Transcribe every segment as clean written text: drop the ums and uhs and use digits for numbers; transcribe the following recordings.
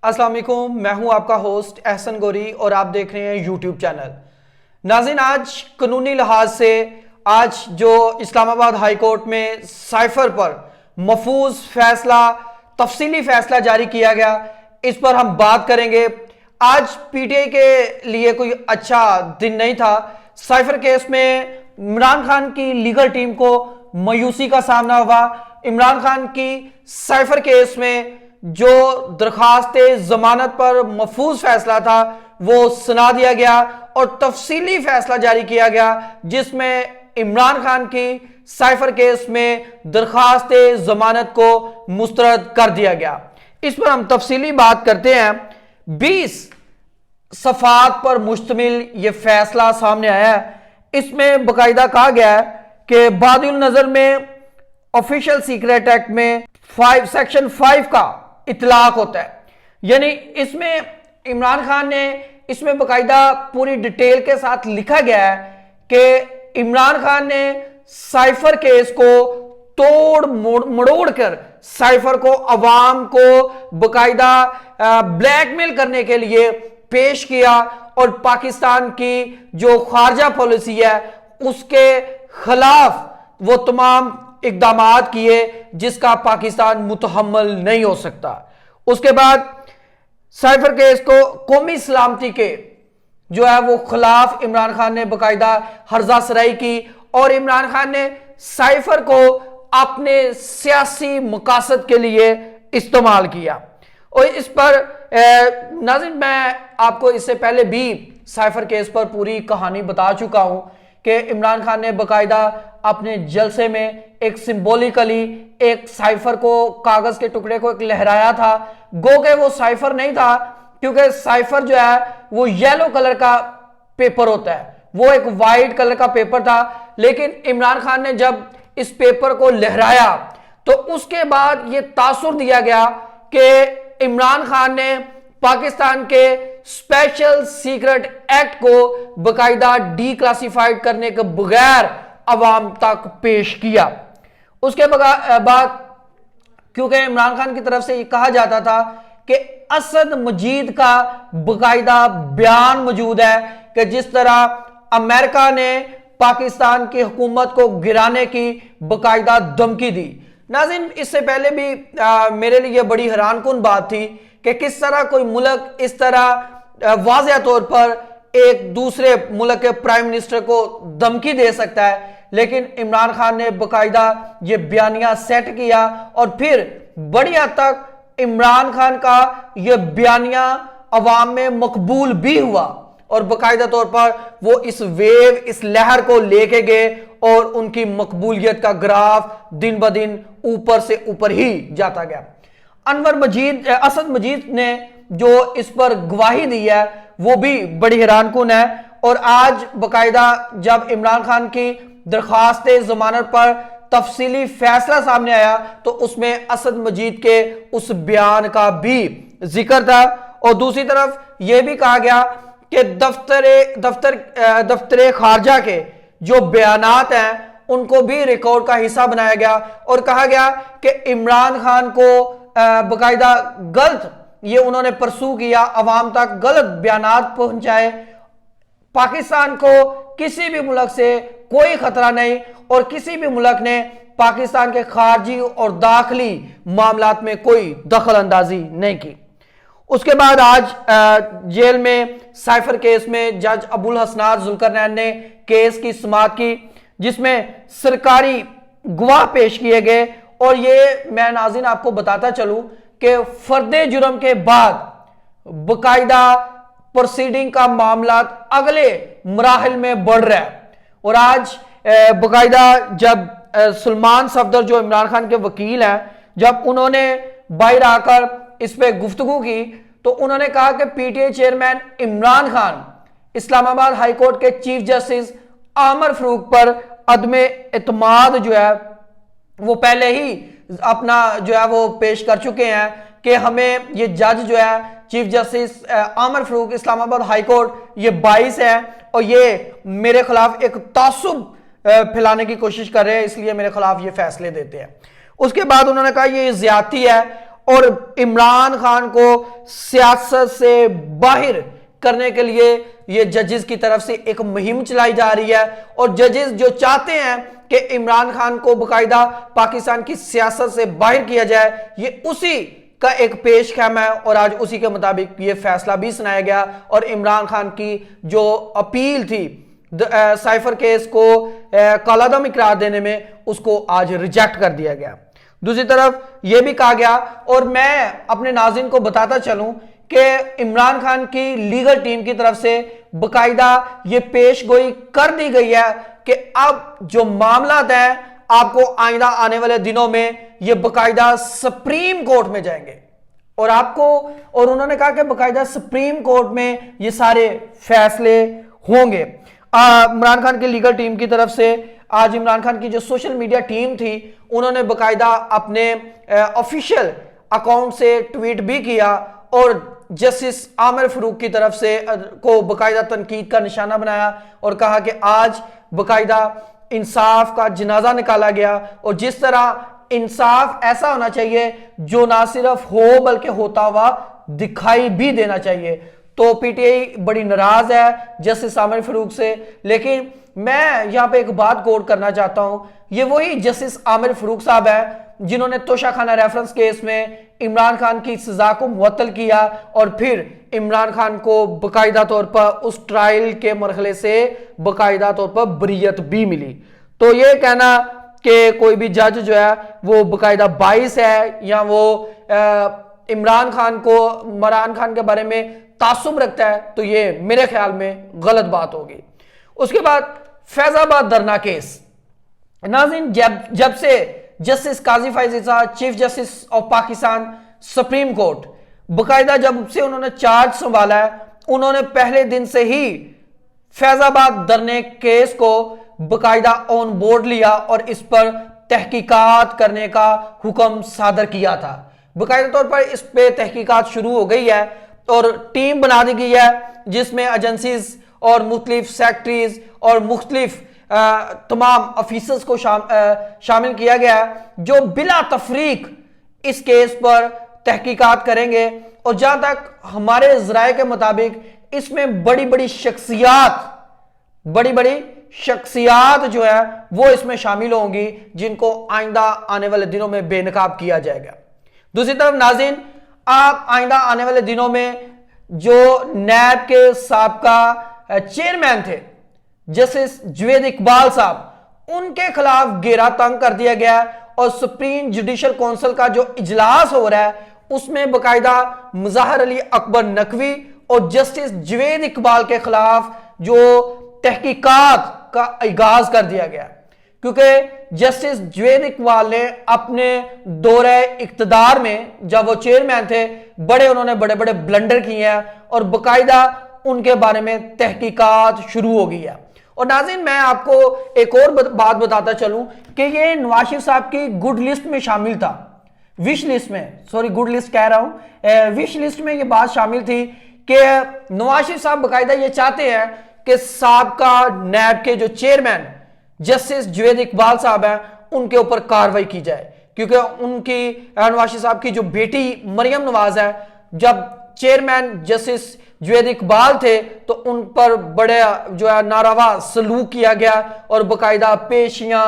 السلام علیکم، میں ہوں آپ کا ہوسٹ احسن گوری اور آپ دیکھ رہے ہیں یوٹیوب چینل۔ ناظرین، آج قانونی لحاظ سے جو اسلام آباد ہائی کورٹ میں سائفر پر محفوظ فیصلہ، تفصیلی فیصلہ جاری کیا گیا، اس پر ہم بات کریں گے۔ آج پی ٹی آئی کے لیے کوئی اچھا دن نہیں تھا۔ سائفر کیس میں عمران خان کی لیگل ٹیم کو مایوسی کا سامنا ہوا۔ عمران خان کی سائفر کیس میں جو درخواست ضمانت پر محفوظ فیصلہ تھا وہ سنا دیا گیا اور تفصیلی فیصلہ جاری کیا گیا، جس میں عمران خان کی سائفر کیس میں درخواست ضمانت کو مسترد کر دیا گیا۔ اس پر ہم تفصیلی بات کرتے ہیں۔ 20 صفحات پر مشتمل یہ فیصلہ سامنے آیا ہے۔ اس میں باقاعدہ کہا گیا ہے کہ بادی النظر میں آفیشل سیکریٹ ایکٹ میں سیکشن 5 کا اطلاق ہوتا ہے، یعنی اس میں عمران خان نے اس میں باقاعدہ پوری ڈیٹیل کے ساتھ لکھا گیا ہے کہ عمران خان نے سائفر کیس کو توڑ مڑوڑ کر سائفر کو عوام کو باقاعدہ بلیک میل کرنے کے لیے پیش کیا اور پاکستان کی جو خارجہ پالیسی ہے اس کے خلاف وہ تمام اقدامات کیے جس کا پاکستان متحمل نہیں ہو سکتا۔ اس کے بعد سائفر کیس کو قومی سلامتی کے جو ہے وہ خلاف عمران خان نے باقاعدہ ہرزہ سرائی کی اور عمران خان نے سائفر کو اپنے سیاسی مقاصد کے لیے استعمال کیا۔ اور اس پر ناظرین، میں آپ کو اس سے پہلے بھی سائفر کیس پر پوری کہانی بتا چکا ہوں کہ عمران خان نے باقاعدہ اپنے جلسے میں ایک سمبولیکلی ایک سائفر کو، کاغذ کے ٹکڑے کو ایک لہرایا تھا، گو کہ وہ سائفر نہیں تھا، کیونکہ سائفر جو ہے وہ یلو کلر کا پیپر ہوتا ہے، وہ ایک وائٹ کلر کا پیپر تھا۔ لیکن عمران خان نے جب اس پیپر کو لہرایا تو اس کے بعد یہ تاثر دیا گیا کہ عمران خان نے پاکستان کے اسپیشل سیکرٹ ایکٹ کو باقاعدہ ڈی کلاسیفائیڈ کرنے کے بغیر عوام تک پیش کیا۔ اس کے بعد کیونکہ عمران خان کی طرف سے یہ کہا جاتا تھا کہ اسد مجید کا باقاعدہ بیان موجود ہے کہ جس طرح امریکہ نے پاکستان کی حکومت کو گرانے کی باقاعدہ دھمکی دی۔ ناظرین، اس سے پہلے بھی میرے لیے بڑی حیران کن بات تھی کہ کس طرح کوئی ملک اس طرح واضح طور پر ایک دوسرے ملک کے پرائم منسٹر کو دھمکی دے سکتا ہے، لیکن عمران خان نے باقاعدہ یہ بیانیہ سیٹ کیا اور پھر بڑی حد تک عمران خان کا یہ بیانیہ عوام میں مقبول بھی ہوا اور باقاعدہ طور پر وہ اس ویو، اس لہر کو لے کے گئے اور ان کی مقبولیت کا گراف دن بدن اوپر سے اوپر ہی جاتا گیا۔ اسد مجید نے جو اس پر گواہی دی ہے وہ بھی بڑی حیران کن ہے، اور آج باقاعدہ جب عمران خان کی درخواست ضمانت پر تفصیلی فیصلہ سامنے آیا تو اس میں اسد مجید کے اس بیان کا بھی ذکر تھا، اور دوسری طرف یہ بھی کہا گیا کہ دفتر خارجہ کے جو بیانات ہیں ان کو بھی ریکارڈ کا حصہ بنایا گیا اور کہا گیا کہ عمران خان کو باقاعدہ غلط یہ انہوں نے پرسو کیا، عوام تک غلط بیانات پہنچائے۔ پاکستان کو کسی بھی ملک سے کوئی خطرہ نہیں اور کسی بھی ملک نے پاکستان کے خارجی اور داخلی معاملات میں کوئی دخل اندازی نہیں کی۔ اس کے بعد آج جیل میں سائفر کیس میں جج ابوالحسنات ذوالقرنین نے کیس کی سماعت کی، جس میں سرکاری گواہ پیش کیے گئے، اور یہ میں ناظرین آپ کو بتاتا چلوں کہ فرد جرم کے بعد باقاعدہ پروسیڈنگ کا معاملات اگلے مراحل میں بڑھ رہا ہے، اور آج باقاعدہ جب سلمان صفدر جو عمران خان کے وکیل ہیں، جب انہوں نے باہر آ کر اس پہ گفتگو کی تو انہوں نے کہا کہ P T I chairman Imran Khan Islamabad high court کے چیف جسٹس عامر فاروق پر عدم اعتماد جو ہے وہ پہلے ہی اپنا جو ہے وہ پیش کر چکے ہیں کہ ہمیں یہ جج جو ہے چیف جسٹس عامر فاروق اسلام آباد ہائی کورٹ یہ باعث ہے اور یہ میرے خلاف ایک تعصب پھیلانے کی کوشش کر رہے ہیں، اس لیے میرے خلاف یہ فیصلے دیتے ہیں۔ اس کے بعد انہوں نے کہا یہ زیادتی ہے اور عمران خان کو سیاست سے باہر کرنے کے لیے یہ ججز کی طرف سے ایک مہم چلائی جا رہی ہے، اور ججز جو چاہتے ہیں کہ عمران خان کو باقاعدہ پاکستان کی سیاست سے باہر کیا جائے، یہ اسی کا ایک پیش خیمہ ہے، اور آج اسی کے مطابق یہ فیصلہ بھی سنایا گیا، اور عمران خان کی جو اپیل تھی سائفر کیس کو کالعدم قرار دینے میں، اس کو آج ریجیکٹ کر دیا گیا۔ دوسری طرف یہ بھی کہا گیا، اور میں اپنے ناظرین کو بتاتا چلوں کہ عمران خان کی لیگل ٹیم کی طرف سے باقاعدہ یہ پیش گوئی کر دی گئی ہے کہ اب جو معاملات ہیں آپ کو آئندہ آنے والے دنوں میں یہ باقاعدہ سپریم کورٹ میں جائیں گے، اور آپ کو، اور انہوں نے کہا کہ باقاعدہ سپریم کورٹ میں یہ سارے فیصلے ہوں گے۔ عمران خان کی لیگل ٹیم کی طرف سے آج عمران خان کی جو سوشل میڈیا ٹیم تھی، انہوں نے باقاعدہ اپنے آفیشیل اکاؤنٹ سے ٹویٹ بھی کیا، اور جسٹس عامر فاروق کی طرف سے کو باقاعدہ تنقید کا نشانہ بنایا، اور کہا کہ آج باقاعدہ انصاف کا جنازہ نکالا گیا، اور جس طرح انصاف ایسا ہونا چاہیے جو نہ صرف ہو بلکہ ہوتا ہوا دکھائی بھی دینا چاہیے۔ تو پی ٹی آئی بڑی ناراض ہے جسٹس عامر فاروق سے، لیکن میں یہاں پہ ایک بات کوٹ کرنا چاہتا ہوں، یہ وہی جسٹس عامر فاروق صاحب ہے جنہوں نے توشہ خانہ ریفرنس کیس میں عمران خان کی سزا کو معطل کیا، اور پھر عمران خان کو باقاعدہ طور پر اس ٹرائل کے مرحلے سے باقاعدہ طور پر بریت بھی ملی۔ تو یہ کہنا کہ کوئی بھی جج جو ہے وہ باقاعدہ باعث ہے یا وہ عمران خان کے بارے میں تعصب رکھتا ہے، تو یہ میرے خیال میں غلط بات ہوگی۔ اس کے بعد فیض آباد دھرنا کیس، ناظرین جب سے justice Qazi Faez Isa chief justice of Pakistan supreme court باقاعدہ جب سے انہوں نے چارج سنبھالا ہے، انہوں نے پہلے دن سے ہی فیض آباد دھرنے کیس کو باقاعدہ آن بورڈ لیا اور اس پر تحقیقات کرنے کا حکم صادر کیا تھا۔ باقاعدہ طور پر اس پہ تحقیقات شروع ہو گئی ہے، اور ٹیم بنا دی گئی ہے جس میں ایجنسیز اور مختلف سیکٹریز اور مختلف تمام آفیسرز کو شامل کیا گیا ہے جو بلا تفریق اس کیس پر تحقیقات کریں گے، اور جہاں تک ہمارے ذرائع کے مطابق اس میں بڑی بڑی شخصیات جو ہے وہ اس میں شامل ہوں گی جن کو آئندہ آنے والے دنوں میں بے نقاب کیا جائے گا۔ دوسری طرف ناظرین، آپ آئندہ آنے والے دنوں میں جو نیب کے سابقہ چیئرمین تھے جسٹس جوید اقبال صاحب، ان کے خلاف گھیرا تنگ کر دیا گیا، اور سپریم جوڈیشل کونسل کا جو اجلاس ہو رہا ہے اس میں باقاعدہ مظاہر علی اکبر نقوی اور جسٹس جوید اقبال کے خلاف جو تحقیقات کا آغاز کر دیا گیا، کیونکہ جسٹس جوید اقبال نے اپنے دورہ اقتدار میں جب وہ چیئرمین تھے انہوں نے بڑے بڑے بلنڈر کیے ہیں، اور باقاعدہ ان کے بارے میں تحقیقات شروع ہو گئی ہے۔ اور ناظرین، میں آپ کو ایک اور بات بتاتا چلوں کہ یہ نواز شریف صاحب کی گڈ لسٹ میں شامل تھا، وش لسٹ میں، گڈ لسٹ کہہ رہا ہوں، وش لسٹ میں یہ بات شامل تھی کہ نواز شریف صاحب باقاعدہ یہ چاہتے ہیں کہ سابقہ نیب کے جو چیئرمین جسٹس جوید اقبال صاحب ہیں ان کے اوپر کارروائی کی جائے، کیونکہ ان کی نواز شریف صاحب کی جو بیٹی مریم نواز ہے، جب چیئرمین جسٹس جوید اقبال تھے تو ان پر بڑے جو ہے ناروا سلوک کیا گیا، اور باقاعدہ پیشیاں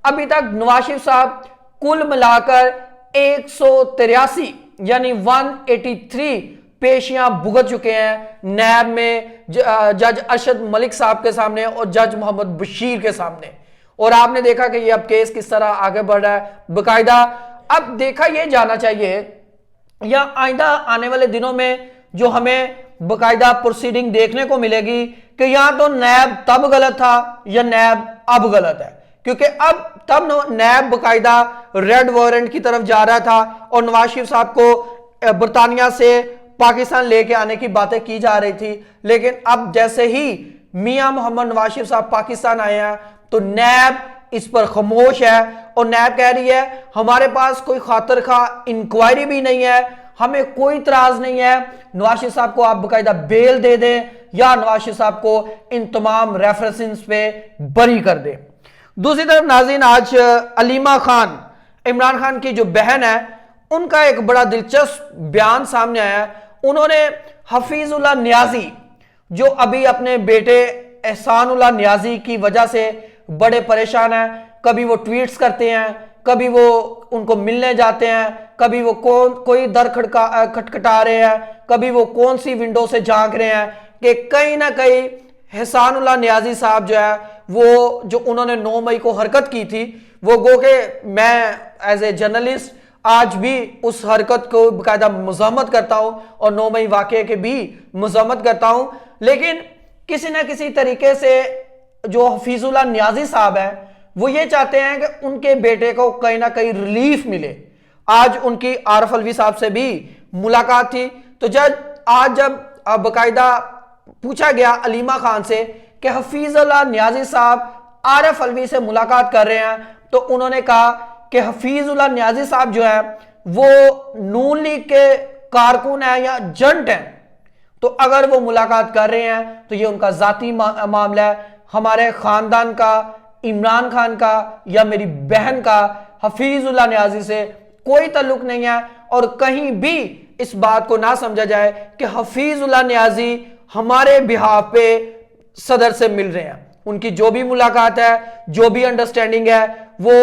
ابھی تک نواز شریف صاحب کل ملا کر 183 یعنی 183 پیشیاں بھگت چکے ہیں نیب میں جج ارشد ملک صاحب کے سامنے اور جج محمد بشیر کے سامنے، اور آپ نے دیکھا کہ یہ اب کیس کس طرح آگے بڑھ رہا ہے۔ باقاعدہ اب دیکھا یہ جانا چاہیے یا آئندہ آنے والے دنوں میں جو ہمیں باقاعدہ پروسیڈنگ دیکھنے کو ملے گی کہ یہاں تو نیب تب غلط تھا یا نیب اب غلط ہے، کیونکہ اب تب نیب باقاعدہ ریڈ وارنٹ کی طرف جا رہا تھا، اور نواز شریف صاحب کو برطانیہ سے پاکستان لے کے آنے کی باتیں کی جا رہی تھی، لیکن اب جیسے ہی میاں محمد نواز شریف صاحب پاکستان آئے ہیں تو نیب اس پر خاموش ہے، اور نیب کہہ رہی ہے ہمارے پاس کوئی خاطر خواہ انکوائری بھی نہیں ہے، ہمیں کوئی اعتراض نہیں ہے، نواز شریف صاحب کو آپ باقاعدہ بیل دے دیں یا نواز شریف صاحب کو ان تمام ریفرنسز پہ بری کر دیں۔ دوسری طرف ناظرین، آج علیمہ خان، عمران خان کی جو بہن ہے، ان کا ایک بڑا دلچسپ بیان سامنے آیا ہے. انہوں نے حفیظ اللہ نیازی جو ابھی اپنے بیٹے احسان اللہ نیازی کی وجہ سے بڑے پریشان ہیں, کبھی وہ ٹویٹس کرتے ہیں, کبھی وہ ان کو ملنے جاتے ہیں, کبھی وہ کوئی در کھٹکھٹا رہے ہیں, کبھی وہ کون سی ونڈو سے جھانک رہے ہیں, کہ کہیں نہ کہیں احسان اللہ نیازی صاحب جو ہے وہ جو انہوں نے 9 مئی کو حرکت کی تھی, وہ گو کہ میں ایز اے جرنلسٹ آج بھی اس حرکت کو باقاعدہ مذمت کرتا ہوں اور 9 مئی واقعے کے بھی مذمت کرتا ہوں, لیکن کسی نہ کسی طریقے سے جو حفیظ اللہ نیازی صاحب ہیں وہ یہ چاہتے ہیں کہ ان کے بیٹے کو کہیں نہ کہیں ریلیف ملے. آج ان کی عارف الوی صاحب سے بھی ملاقات تھی, تو آج جب باقاعدہ پوچھا گیا علیمہ خان سے کہ حفیظ اللہ نیازی صاحب عارف الوی سے ملاقات کر رہے ہیں, تو انہوں نے کہا کہ حفیظ اللہ نیازی صاحب جو ہے وہ نون لیگ کے کارکن ہیں یا جنٹ ہیں, تو اگر وہ ملاقات کر رہے ہیں تو یہ ان کا ذاتی معاملہ ہے. ہمارے خاندان کا, عمران خان کا یا میری بہن کا حفیظ اللہ نیازی سے کوئی تعلق نہیں ہے, اور کہیں بھی اس بات کو نہ سمجھا جائے کہ حفیظ اللہ نیازی ہمارے بہاف پہ صدر سے مل رہے ہیں. ان کی جو بھی ملاقات ہے, جو بھی انڈرسٹینڈنگ ہے, وہ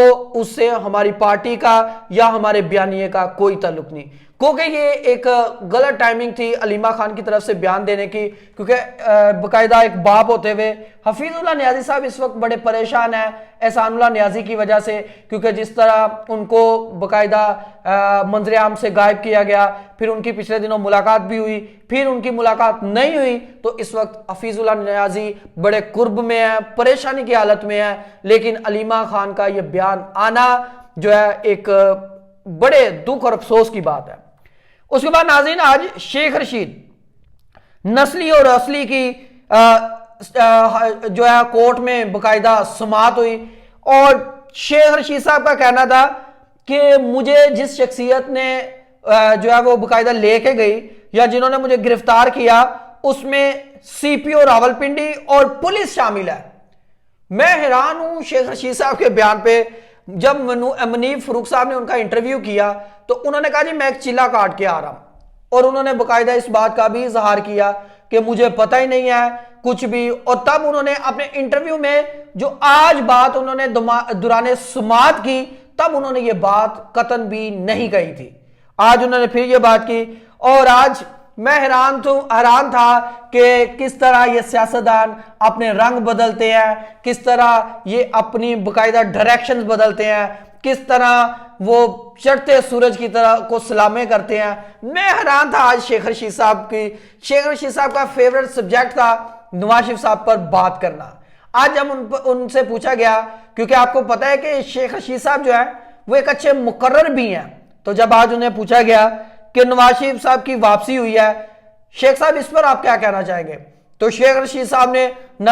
اس سے ہماری پارٹی کا یا ہمارے بیانیے کا کوئی تعلق نہیں. کیونکہ یہ ایک غلط ٹائمنگ تھی علیمہ خان کی طرف سے بیان دینے کی, کیونکہ باقاعدہ ایک باپ ہوتے ہوئے حفیظ اللہ نیازی صاحب اس وقت بڑے پریشان ہیں احسان اللہ نیازی کی وجہ سے, کیونکہ جس طرح ان کو باقاعدہ منظر عام سے غائب کیا گیا, پھر ان کی پچھلے دنوں ملاقات بھی ہوئی, پھر ان کی ملاقات نہیں ہوئی, تو اس وقت حفیظ اللہ نیازی بڑے قرب میں ہیں, پریشانی کی حالت میں ہیں. لیکن علیمہ خان کا یہ بیان آنا جو ہے ایک بڑے دکھ اور افسوس کی بات ہے. اس کے بعد ناظرین آج شیخ رشید نسلی اور اصلی کی جو ہے کورٹ میں باقاعدہ سماعت ہوئی, اور شیخ رشید صاحب کا کہنا تھا کہ مجھے جس شخصیت نے جو ہے وہ باقاعدہ لے کے گئی یا جنہوں نے مجھے گرفتار کیا اس میں سی پی او راولپنڈی اور پولیس شامل ہے. میں حیران ہوں شیخ رشید صاحب کے بیان پہ. جب منیب فروخ صاحب نے ان کا انٹرویو کیا تو انہوں نے کہا جی میں ایک چلا کاٹ کے آ رہا ہوں, اور انہوں نے باقاعدہ اس بات کا بھی اظہار کیا کہ مجھے پتہ ہی نہیں ہے کچھ بھی. اور تب انہوں نے اپنے انٹرویو میں جو آج بات انہوں نے دوران سماعت کی, تب انہوں نے یہ بات قطعاً بھی نہیں کہی تھی. آج انہوں نے پھر یہ بات کی, اور آج میں حیران تھا کہ کس طرح یہ سیاستدان اپنے رنگ بدلتے ہیں, کس طرح یہ اپنی باقاعدہ ڈائریکشنز بدلتے ہیں, کس طرح وہ چڑھتے سورج کی طرح کو سلامیں کرتے ہیں. میں حیران تھا آج شیخ رشید صاحب کا فیورٹ سبجیکٹ تھا نواز شریف صاحب پر بات کرنا. آج جب ان سے پوچھا گیا, کیونکہ آپ کو پتا ہے کہ شیخ رشید صاحب جو ہے وہ ایک اچھے مقرر بھی ہیں, تو جب آج انہیں پوچھا گیا کہ نواز شریف صاحب کی واپسی ہوئی ہے, شیخ صاحب اس پر آپ کیا کہنا چاہیں گے, تو شیخ رشید صاحب نے نہ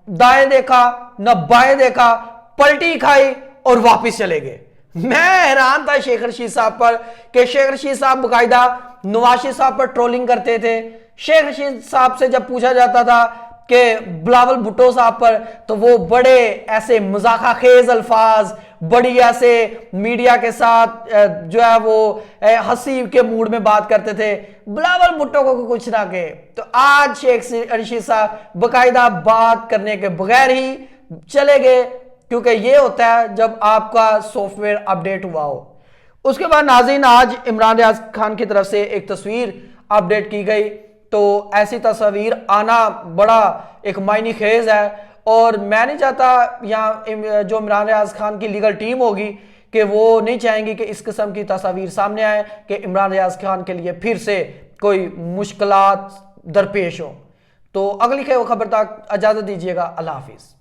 دائیں دیکھا نہ بائیں دیکھا, پلٹی کھائی اور واپس چلے گئے. میں حیران تھا شیخ رشید صاحب پر کہ شیخ رشید صاحب باقاعدہ نواز شریف صاحب پر ٹرولنگ کرتے تھے. شیخ رشید صاحب سے جب پوچھا جاتا تھا کہ بلاول بھٹو صاحب پر, تو وہ بڑے ایسے مذاقہ خیز الفاظ, بڑی ایسے میڈیا کے ساتھ جو ہے وہ ہنسی کے موڈ میں بات کرتے تھے, بلاول بھٹو کو کچھ نہ کہے. تو آج شیخ رشید صاحب باقاعدہ بات کرنے کے بغیر ہی چلے گئے, کیونکہ یہ ہوتا ہے جب آپ کا سافٹ ویئر اپڈیٹ ہوا ہو. اس کے بعد ناظرین آج عمران ریاض خان کی طرف سے ایک تصویر اپڈیٹ کی گئی, تو ایسی تصاویر آنا بڑا ایک معنی خیز ہے, اور میں نہیں چاہتا یہاں جو عمران ریاض خان کی لیگل ٹیم ہوگی کہ وہ نہیں چاہیں گی کہ اس قسم کی تصاویر سامنے آئے کہ عمران ریاض خان کے لیے پھر سے کوئی مشکلات درپیش ہو. تو اگلی خبر تک اجازت دیجیے گا. اللہ حافظ.